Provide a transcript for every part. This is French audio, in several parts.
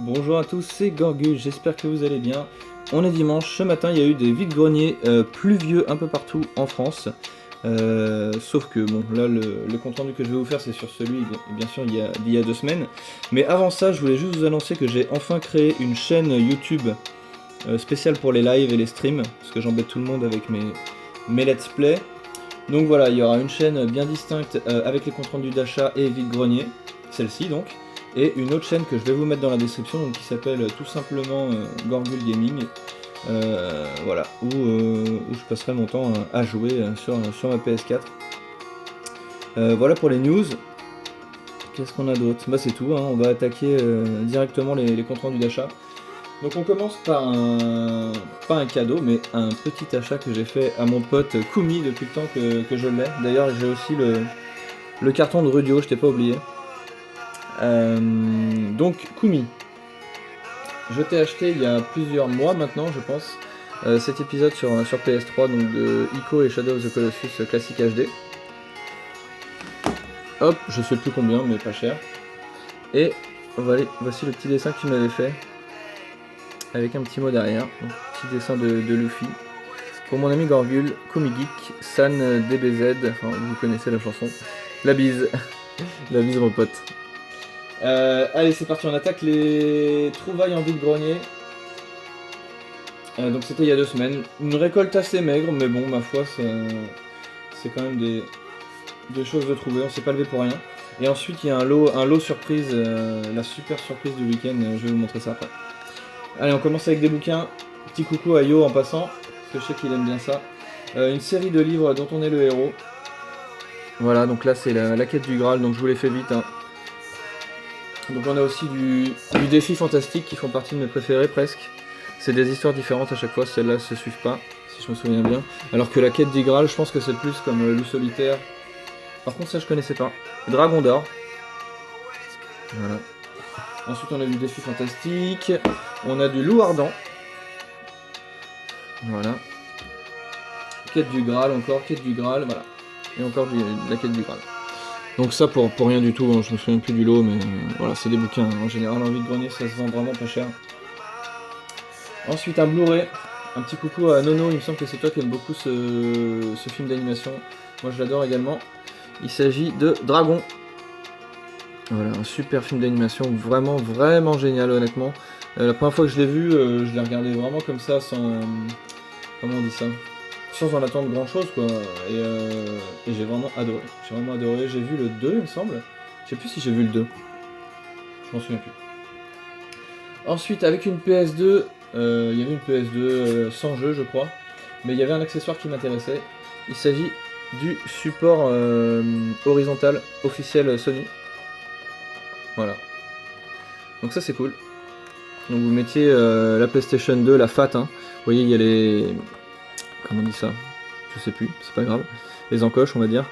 Bonjour à tous, c'est Gorgus, j'espère que vous allez bien. On est dimanche, ce matin il y a eu des vide-greniers pluvieux un peu partout en France. Sauf que bon, là le compte rendu que je vais vous faire c'est sur celui bien sûr d'il y a 2 semaines. Mais avant ça, je voulais juste vous annoncer que j'ai enfin créé une chaîne YouTube spéciale pour les lives et les streams, parce que j'embête tout le monde avec mes let's play. Donc voilà, il y aura une chaîne bien distincte avec les comptes rendus d'achat et vide-grenier, celle-ci donc, et une autre chaîne que je vais vous mettre dans la description, donc, qui s'appelle tout simplement Gorgul Gaming, voilà, où je passerai mon temps à jouer sur ma PS4. Voilà pour les news. Qu'est-ce qu'on a d'autre? Bah c'est tout, hein. On va attaquer directement les comptes rendus d'achat. Donc on commence par pas un cadeau, mais un petit achat que j'ai fait à mon pote Kumi depuis le temps que je l'ai. D'ailleurs j'ai aussi le carton de Rudio, je t'ai pas oublié. Donc Kumi, je t'ai acheté il y a plusieurs mois maintenant je pense, cet épisode sur PS3 donc de Ico et Shadow of the Colossus classique HD. Hop, je sais plus combien mais pas cher. Et voici le petit dessin que tu m'avais fait. Avec un petit mot derrière, donc, petit dessin de Luffy. Pour mon ami Gorgul, Comigeek, San DBZ, enfin vous connaissez la chanson. La bise, la bise mon pote. Allez c'est parti, on attaque les trouvailles en vide-grenier. Donc c'était il y a 2 semaines. Une récolte assez maigre, mais bon ma foi c'est quand même des choses de trouver, on s'est pas levé pour rien. Et ensuite il y a un lot surprise, la super surprise du week-end, je vais vous montrer ça après. Allez, on commence avec des bouquins. Petit coucou à Yo en passant, parce que je sais qu'il aime bien ça. Une série de livres dont on est le héros. Voilà, donc là c'est la quête du Graal, donc je vous les fais vite. Hein. Donc on a aussi du défi fantastique qui font partie de mes préférés presque. C'est des histoires différentes à chaque fois, celles-là se suivent pas, si je me souviens bien. Alors que la quête du Graal, je pense que c'est plus comme Loup solitaire. Par contre ça je connaissais pas. Dragon d'or. Voilà. Ensuite on a du défi fantastique. On a du loup ardent. Voilà. Quête du Graal, encore, quête du Graal, voilà. Et encore la quête du Graal. Donc ça pour rien du tout, hein, je me souviens plus du lot, mais voilà, c'est des bouquins. En général, en vide-grenier, ça se vend vraiment pas cher. Ensuite, un Blu-ray. Un petit coucou à Nono, il me semble que c'est toi qui aime beaucoup ce film d'animation. Moi, je l'adore également. Il s'agit de Dragon. Voilà, un super film d'animation, vraiment, vraiment génial, honnêtement. La première fois que je l'ai vu, je l'ai regardé vraiment comme ça, sans... Comment on dit ça? Sans en attendre grand chose quoi, et j'ai vraiment adoré. J'ai vu le 2 il me semble. Je sais plus si j'ai vu le 2. Je m'en souviens plus. Ensuite avec une PS2, il y avait une PS2 sans jeu je crois, mais il y avait un accessoire qui m'intéressait. Il s'agit du support horizontal officiel Sony. Voilà. Donc ça c'est cool. Donc vous mettiez la PlayStation 2, la FAT, hein. Vous voyez il y a les... Comment on dit ça? Je sais plus, c'est pas grave. Les encoches on va dire.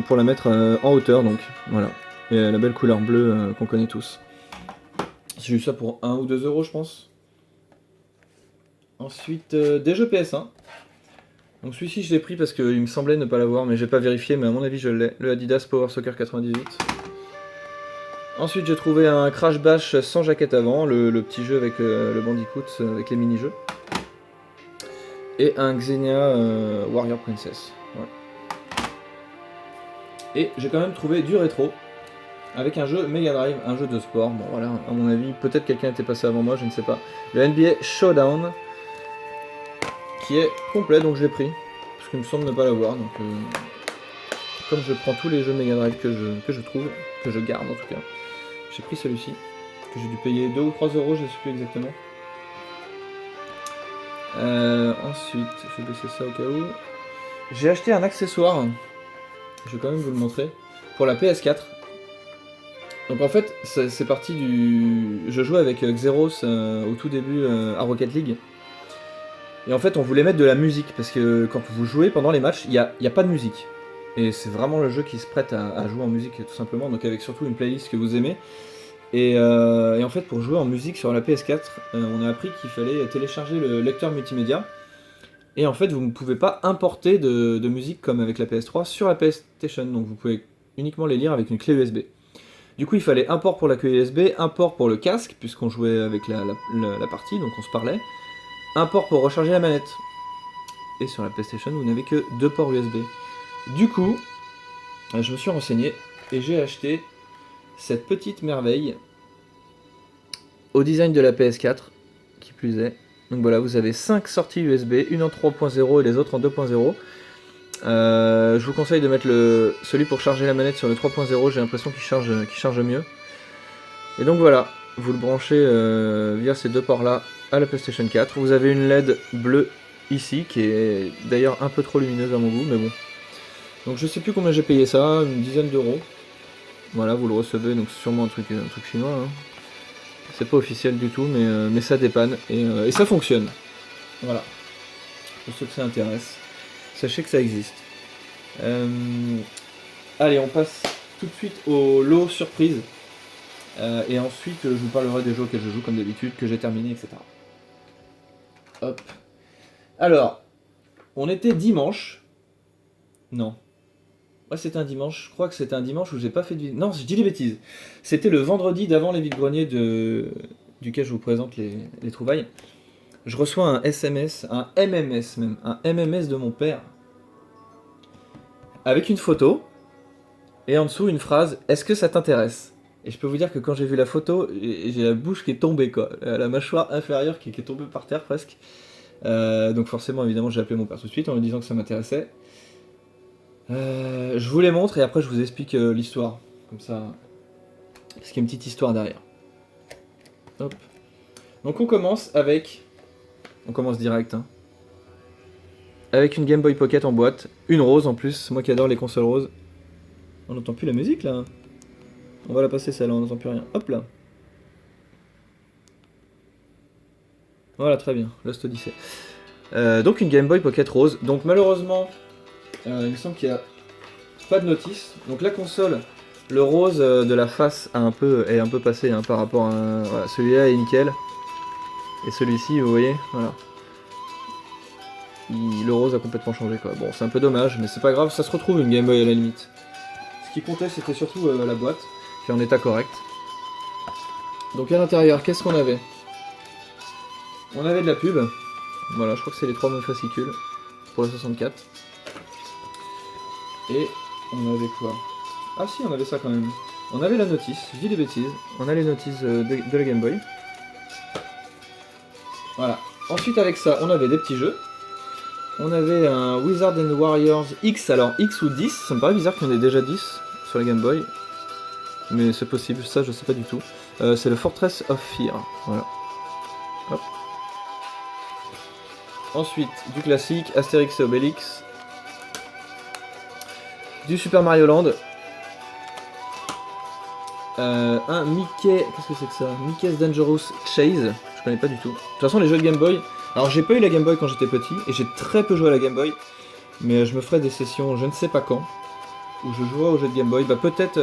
Pour la mettre en hauteur donc. Voilà. Et la belle couleur bleue qu'on connaît tous. J'ai eu ça pour 1 ou 2 euros je pense. Ensuite des jeux PS1. Donc celui-ci je l'ai pris parce qu'il me semblait ne pas l'avoir mais j'ai pas vérifié mais à mon avis je l'ai. Le Adidas Power Soccer 98. Ensuite j'ai trouvé un Crash Bash sans jaquette avant, le petit jeu avec le Bandicoot, avec les mini-jeux. Et un Xenia Warrior Princess. Voilà. Et j'ai quand même trouvé du rétro, avec un jeu Mega Drive, un jeu de sport. Bon voilà, à mon avis, peut-être quelqu'un était passé avant moi, je ne sais pas. Le NBA Showdown, qui est complet, donc je l'ai pris, parce qu'il me semble ne pas l'avoir. Donc comme je prends tous les jeux Mega Drive que je trouve, que je garde en tout cas, j'ai pris celui-ci, que j'ai dû payer 2 ou 3 euros, je ne sais plus exactement. Ensuite, je vais baisser ça au cas où. J'ai acheté un accessoire, je vais quand même vous le montrer, pour la PS4. Donc en fait, c'est parti du... Je jouais avec Xeros au tout début à Rocket League. Et en fait, on voulait mettre de la musique, parce que quand vous jouez pendant les matchs, il n'y a pas de musique. Et c'est vraiment le jeu qui se prête à jouer en musique tout simplement, donc avec surtout une playlist que vous aimez. Et en fait, pour jouer en musique sur la PS4, on a appris qu'il fallait télécharger le lecteur multimédia. Et en fait, vous ne pouvez pas importer de musique comme avec la PS3 sur la PlayStation, donc vous pouvez uniquement les lire avec une clé USB. Du coup, il fallait un port pour la queue USB, un port pour le casque, puisqu'on jouait avec la partie, donc on se parlait, un port pour recharger la manette. Et sur la PlayStation, vous n'avez que 2 ports USB. Du coup, je me suis renseigné et j'ai acheté cette petite merveille au design de la PS4, qui plus est. Donc voilà, vous avez 5 sorties USB, une en 3.0 et les autres en 2.0. Je vous conseille de mettre celui pour charger la manette sur le 3.0, j'ai l'impression qu'il charge mieux. Et donc voilà, vous le branchez via ces 2 ports là à la PlayStation 4. Vous avez une LED bleue ici, qui est d'ailleurs un peu trop lumineuse à mon goût, mais bon. Donc je sais plus combien j'ai payé ça, une dizaine d'euros. Voilà, vous le recevez, donc c'est sûrement un truc chinois. Hein. C'est pas officiel du tout, mais ça dépanne et ça fonctionne. Voilà. Pour ceux que ça intéresse, sachez que ça existe. Allez, on passe tout de suite au lot surprise. Et ensuite, je vous parlerai des jeux auxquels je joue comme d'habitude, que j'ai terminé, etc. Hop. Alors, on était dimanche. Non. Ouais, c'était un dimanche. Je crois que c'était un dimanche où j'ai pas fait de vidéo. Non, je dis des bêtises. C'était le vendredi d'avant les vides-greniers duquel je vous présente les trouvailles. Je reçois un SMS, un MMS même, un MMS de mon père, avec une photo, et en dessous une phrase « Est-ce que ça t'intéresse ?» Et je peux vous dire que quand j'ai vu la photo, j'ai la bouche qui est tombée, quoi. La mâchoire inférieure qui est tombée par terre presque. Donc forcément, évidemment, j'ai appelé mon père tout de suite en lui disant que ça m'intéressait. Je vous les montre et après je vous explique l'histoire, comme ça, parce qu'il y a une petite histoire derrière. Hop. Donc on commence direct, hein, avec une Game Boy Pocket en boîte, une rose en plus, moi qui adore les consoles roses. On n'entend plus la musique là. On va la passer celle-là, on n'entend plus rien. Hop là. Voilà, très bien, Lost Odyssey. Donc une Game Boy Pocket rose. Donc malheureusement, il me semble qu'il n'y a pas de notice. Donc la console, le rose de la face est un peu passé hein, par rapport à... Voilà, celui-là est nickel. Et celui-ci, vous voyez, voilà. Le rose a complètement changé quoi. Bon, c'est un peu dommage, mais c'est pas grave, ça se retrouve une Game Boy à la limite. Ce qui comptait, c'était surtout la boîte, qui est en état correct. Donc à l'intérieur, qu'est-ce qu'on avait? On avait de la pub. Voilà, je crois que c'est les 3 mêmes fascicules pour la 64. Et on avait quoi? Ah si, on avait ça quand même. On avait la notice, je dis des bêtises. On a les notices de la Game Boy. Voilà. Ensuite avec ça, on avait des petits jeux. On avait un Wizard and Warriors X, alors X ou 10, ça me paraît bizarre qu'il y en ait déjà 10 sur la Game Boy. Mais c'est possible, ça je sais pas du tout. C'est le Fortress of Fear, voilà. Hop. Ensuite, du classique, Astérix et Obélix. Du Super Mario Land. Un Mickey... Qu'est-ce que c'est que ça? Mickey's Dangerous Chase. Je connais pas du tout. De toute façon, les jeux de Game Boy... Alors, j'ai pas eu la Game Boy quand j'étais petit, et j'ai très peu joué à la Game Boy. Mais je me ferai des sessions, je ne sais pas quand, où je jouerai aux jeux de Game Boy. Bah peut-être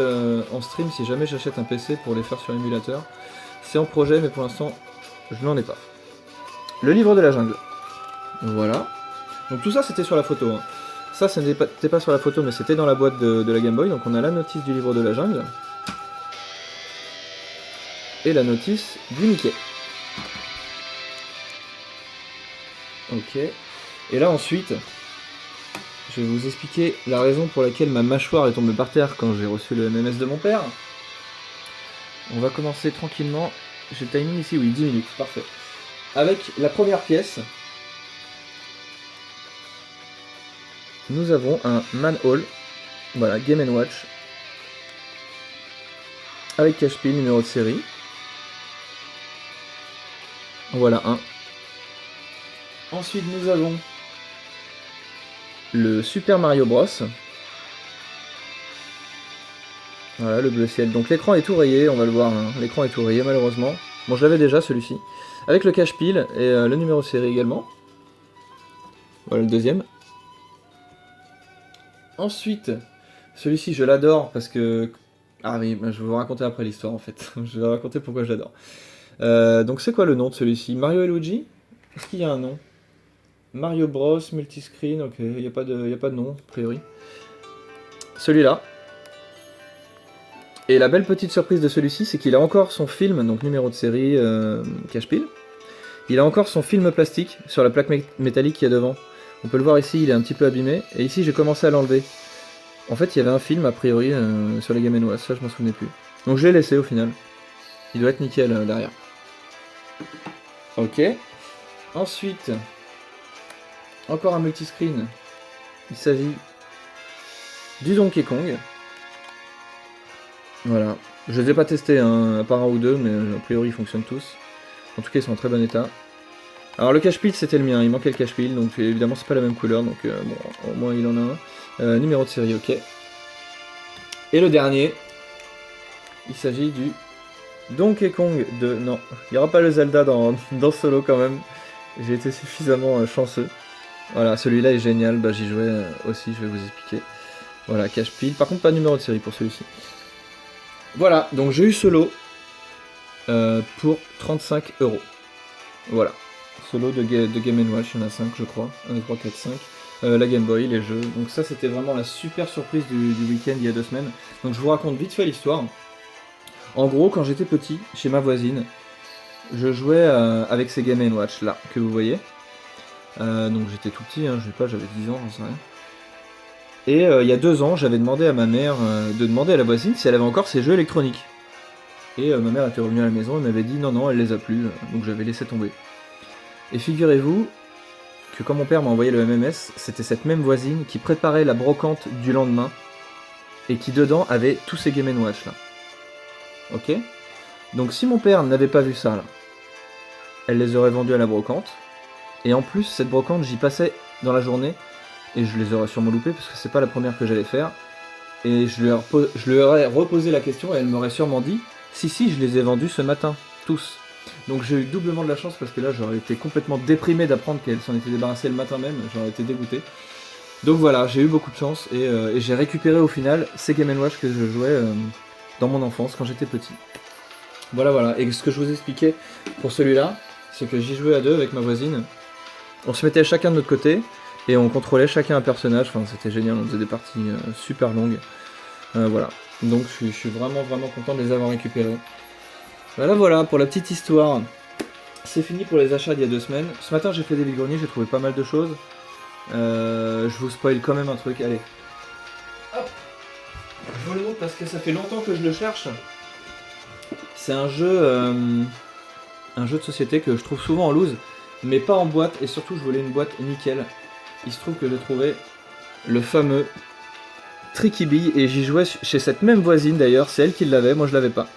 en stream si jamais j'achète un PC pour les faire sur émulateur. C'est en projet, mais pour l'instant, je n'en ai pas. Le livre de la jungle. Voilà. Donc tout ça, c'était sur la photo. Hein. Ça n'était pas sur la photo, mais c'était dans la boîte de la Game Boy. Donc on a la notice du livre de la jungle. Et la notice du Mickey. Ok. Et là ensuite, je vais vous expliquer la raison pour laquelle ma mâchoire est tombée par terre quand j'ai reçu le MMS de mon père. On va commencer tranquillement. J'ai le timing ici, oui, 10 minutes, parfait. Avec la première pièce, nous avons un Manhole, voilà, Game & Watch, avec cache-pile, numéro de série. Voilà un. Ensuite, nous avons le Super Mario Bros. Voilà, le bleu ciel. Donc l'écran est tout rayé, on va le voir, hein. L'écran est tout rayé malheureusement. Bon, je l'avais déjà celui-ci. Avec le cache-pile et le numéro de série également. Voilà le deuxième. Ensuite, celui-ci je l'adore parce que... Ah oui, bah, je vais vous raconter après l'histoire en fait. Je vais vous raconter pourquoi je l'adore. Donc c'est quoi le nom de celui-ci? Mario et Luigi? Est-ce qu'il y a un nom? Mario Bros, multiscreen, ok, il n'y a pas de nom, a priori. Celui-là. Et la belle petite surprise de celui-ci, c'est qu'il a encore son film, donc numéro de série cache-pile. Il a encore son film plastique sur la plaque métallique qu'il y a devant. On peut le voir ici, il est un petit peu abîmé. Et ici, j'ai commencé à l'enlever. En fait, il y avait un film, a priori, sur les Game & Watch. Ça, je m'en souvenais plus. Donc, je l'ai laissé au final. Il doit être nickel derrière. Ok. Ensuite, encore un multiscreen. Il s'agit du Donkey Kong. Voilà. Je les ai pas testés, hein, à part un ou deux, mais a priori, ils fonctionnent tous. En tout cas, ils sont en très bon état. Alors le cache-pile c'était le mien, il manquait le cache-pile, donc évidemment c'est pas la même couleur, donc bon, au moins il en a un. Numéro de série, ok. Et le dernier, il s'agit du Donkey Kong de... Non, il n'y aura pas le Zelda dans Solo quand même, j'ai été suffisamment chanceux. Voilà, celui-là est génial, bah, j'y jouais aussi, je vais vous expliquer. Voilà, cache-pile, par contre pas de numéro de série pour celui-ci. Voilà, donc j'ai eu ce lot pour 35 €. Voilà. Solo de Game & Watch, il y en a 5 je crois, 1, 2, 3, 4, 5. La Game Boy, les jeux, donc ça c'était vraiment la super surprise du week-end il y a 2 semaines. Donc je vous raconte vite fait l'histoire. En gros, quand j'étais petit, chez ma voisine, je jouais avec ces Game & Watch là, que vous voyez. Donc j'étais tout petit, hein, je sais pas, j'avais 10 ans, j'en sais rien. Et il y a 2 ans, j'avais demandé à ma mère de demander à la voisine si elle avait encore ses jeux électroniques. Et ma mère était revenue à la maison et m'avait dit non, elle les a plus, donc j'avais laissé tomber. Et figurez-vous que quand mon père m'a envoyé le MMS, c'était cette même voisine qui préparait la brocante du lendemain et qui dedans avait tous ces Game & Watch là. Ok. Donc si mon père n'avait pas vu ça là, elle les aurait vendus à la brocante. Et en plus cette brocante j'y passais dans la journée et je les aurais sûrement loupés parce que c'est pas la première que j'allais faire. Et je lui aurais reposé la question et elle m'aurait sûrement dit si je les ai vendus ce matin, tous. Donc j'ai eu doublement de la chance parce que là j'aurais été complètement déprimé d'apprendre qu'elle s'en était débarrassée le matin même, j'aurais été dégoûté. Donc voilà, j'ai eu beaucoup de chance et j'ai récupéré au final ces Game & Watch que je jouais dans mon enfance quand j'étais petit. Voilà, et ce que je vous expliquais pour celui-là, c'est que j'y jouais à deux avec ma voisine. On se mettait chacun de notre côté et on contrôlait chacun un personnage, enfin c'était génial, on faisait des parties super longues. Voilà, donc je suis vraiment content de les avoir récupérés. Voilà pour la petite histoire. C'est fini pour les achats d'il y a 2 semaines. Ce matin j'ai fait des vide-greniers, j'ai trouvé pas mal de choses. Je vous spoil quand même un truc, allez. Hop. Je vous le montre parce que ça fait longtemps que je le cherche. C'est un jeu de société que je trouve souvent en loose, mais pas en boîte, et surtout je voulais une boîte nickel. Il se trouve que j'ai trouvé le fameux Tricky Bee, et j'y jouais chez cette même voisine d'ailleurs, c'est elle qui l'avait, moi je l'avais pas.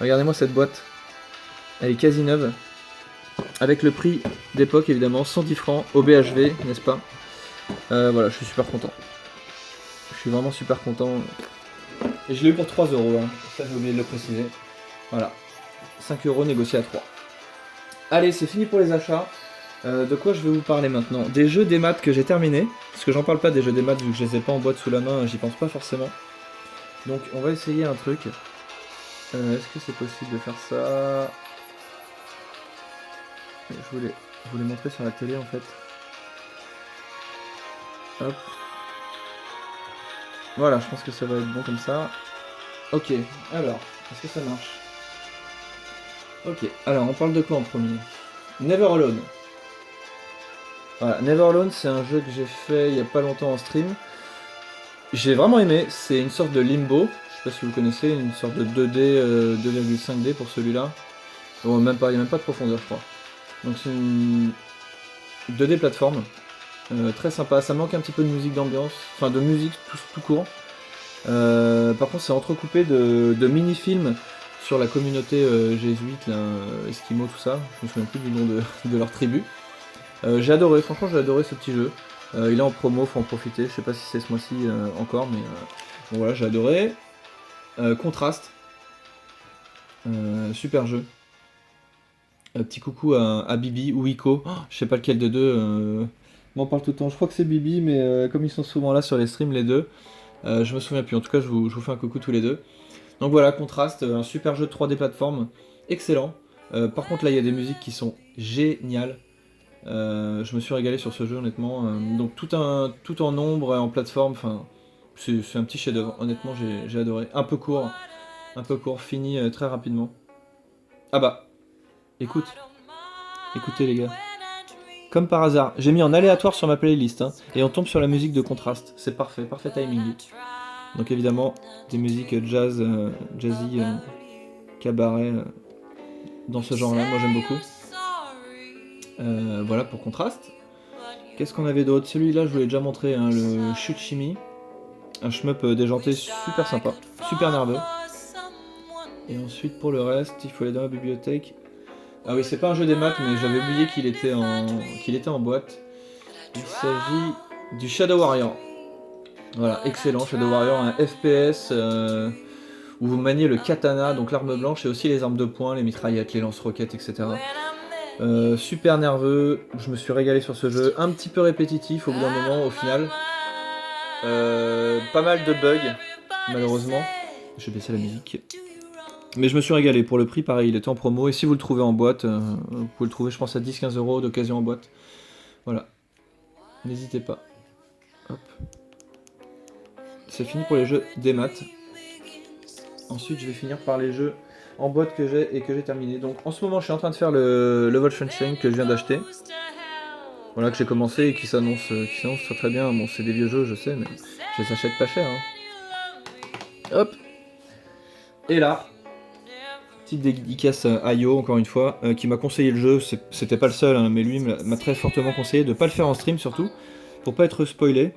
Regardez-moi cette boîte, elle est quasi neuve, avec le prix d'époque évidemment, 110 francs, au BHV, n'est-ce pas? Voilà, je suis super content. Je suis vraiment super content. Et je l'ai eu pour 3 €, hein. Ça j'ai oublié de le préciser. Voilà, 5 € négociés à 3. Allez, c'est fini pour les achats. De quoi je vais vous parler maintenant? Des jeux des maths que j'ai terminés, parce que j'en parle pas des jeux des maths vu que je les ai pas en boîte sous la main, j'y pense pas forcément. Donc on va essayer un truc. Est-ce que c'est possible de faire ça? Je voulais montrer sur la télé en fait. Hop. Voilà, je pense que ça va être bon comme ça. Ok, alors, est-ce que ça marche? Ok, alors on parle de quoi en premier? Never Alone. Voilà, Never Alone, c'est un jeu que j'ai fait il y a pas longtemps en stream. J'ai vraiment aimé, c'est une sorte de limbo, je sais pas si vous connaissez, une sorte de 2D, 2,5D pour celui-là. Bon, même pas, il n'y a même pas de profondeur je crois. Donc c'est une 2D plateforme, très sympa, ça manque un petit peu de musique d'ambiance, enfin de musique tout court. Par contre c'est entrecoupé de mini-films sur la communauté jésuite, là, Esquimaux, tout ça, je me souviens plus du nom de leur tribu. J'ai adoré, franchement j'ai adoré ce petit jeu. Il est en promo, faut en profiter, je sais pas si c'est ce mois-ci encore, mais bon voilà, j'ai adoré. Contraste, super jeu. Petit coucou à Bibi ou Ico, oh, je sais pas lequel des deux, m'en parle tout le temps, je crois que c'est Bibi, mais comme ils sont souvent là sur les streams les deux, je me souviens plus, en tout cas je vous fais un coucou tous les deux. Donc voilà, Contraste, un super jeu de 3D plateforme, excellent. Par contre là il y a des musiques qui sont géniales. Je me suis régalé sur ce jeu honnêtement. Donc tout en ombre et en plateforme, enfin c'est un petit chef-d'œuvre. Honnêtement j'ai adoré. Un peu court, un peu court, fini très rapidement. Ah bah, écoutez les gars. Comme par hasard, j'ai mis en aléatoire sur ma playlist, hein, et on tombe sur la musique de contraste. C'est parfait, parfait timing. Donc évidemment, des musiques jazz, jazzy, cabaret, dans ce genre-là, moi j'aime beaucoup. Voilà pour contraste. Qu'est-ce qu'on avait d'autre? Celui-là, je vous l'ai déjà montré, hein, le Shuchimi. Un shmup déjanté super sympa, super nerveux. Et ensuite pour le reste, il faut aller dans la bibliothèque. Ah oui, c'est pas un jeu des maths, mais j'avais oublié qu'il était en boîte. Il s'agit du Shadow Warrior. Voilà, excellent, Shadow Warrior, un FPS où vous maniez le katana, donc l'arme blanche, et aussi les armes de poing, les mitraillettes, les lance-roquettes, etc. Super nerveux, je me suis régalé sur ce jeu, un petit peu répétitif au bout d'un moment au final. Pas mal de bugs, malheureusement. Je vais baisser la musique. Mais je me suis régalé, pour le prix pareil, il était en promo, et si vous le trouvez en boîte, vous pouvez le trouver je pense à 10-15 € d'occasion en boîte. Voilà, n'hésitez pas. Hop. C'est fini pour les jeux des maths. Ensuite je vais finir par les jeux en boîte que j'ai et que j'ai terminé. Donc en ce moment je suis en train de faire le Wolfenstein que je viens d'acheter. Voilà, que j'ai commencé et qui s'annonce très très bien. Bon, c'est des vieux jeux je sais, mais je les achète pas cher, hein. Hop. Et là, petite dédicace à Io, encore une fois, qui m'a conseillé le jeu. C'était pas le seul, hein, mais lui m'a très fortement conseillé de pas le faire en stream surtout, pour pas être spoilé.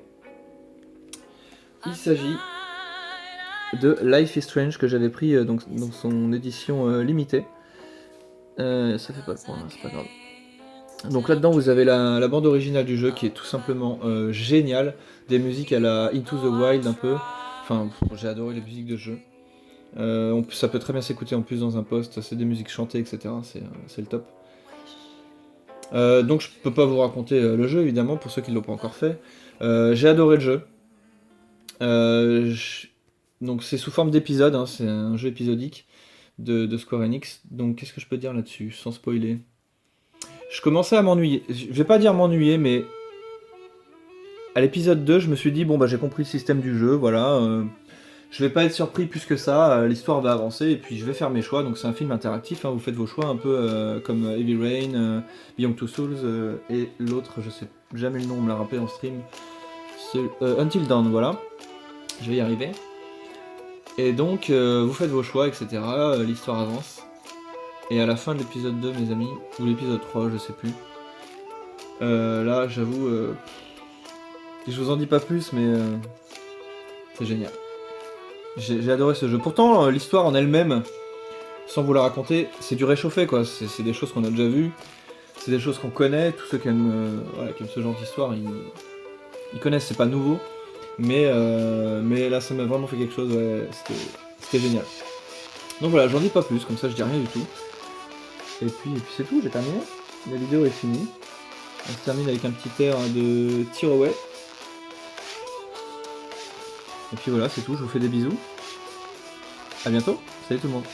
Il s'agit de Life is Strange que j'avais pris donc, dans son édition limitée. Ça fait pas le point, c'est pas grave. Donc là-dedans vous avez la bande originale du jeu qui est tout simplement géniale. Des musiques à la Into the Wild un peu. Enfin, j'ai adoré les musiques de ce jeu. Ça peut très bien s'écouter en plus dans un post, c'est des musiques chantées, etc. C'est le top. Donc je peux pas vous raconter le jeu évidemment pour ceux qui ne l'ont pas encore fait. J'ai adoré le jeu. Donc c'est sous forme d'épisode, hein, c'est un jeu épisodique de Square Enix. Donc qu'est-ce que je peux dire là-dessus sans spoiler? Je commençais à m'ennuyer. Je vais pas dire m'ennuyer, mais à l'épisode 2, je me suis dit bon bah j'ai compris le système du jeu, voilà. Je vais pas être surpris plus que ça, l'histoire va avancer et puis je vais faire mes choix. Donc c'est un film interactif, hein, vous faites vos choix un peu comme Heavy Rain, Beyond Two Souls et l'autre, je sais jamais le nom, on me l'a rappelé en stream. Until Dawn, voilà. Je vais y arriver. Et donc vous faites vos choix, etc. L'histoire avance. Et à la fin de l'épisode 2, mes amis, ou l'épisode 3, je sais plus. Là, j'avoue, je vous en dis pas plus, mais c'est génial. J'ai adoré ce jeu. Pourtant, l'histoire en elle-même, sans vous la raconter, c'est du réchauffé, quoi. C'est des choses qu'on a déjà vues, c'est des choses qu'on connaît. Tous ceux qui aiment, qui aiment ce genre d'histoire, ils connaissent, c'est pas nouveau. Mais là, ça m'a vraiment fait quelque chose, ouais, c'était génial. Donc voilà, j'en dis pas plus, comme ça je dis rien du tout. Et puis c'est tout, j'ai terminé. La vidéo est finie. On se termine avec un petit air de Tearaway. Et puis voilà, c'est tout, je vous fais des bisous. A bientôt, salut tout le monde.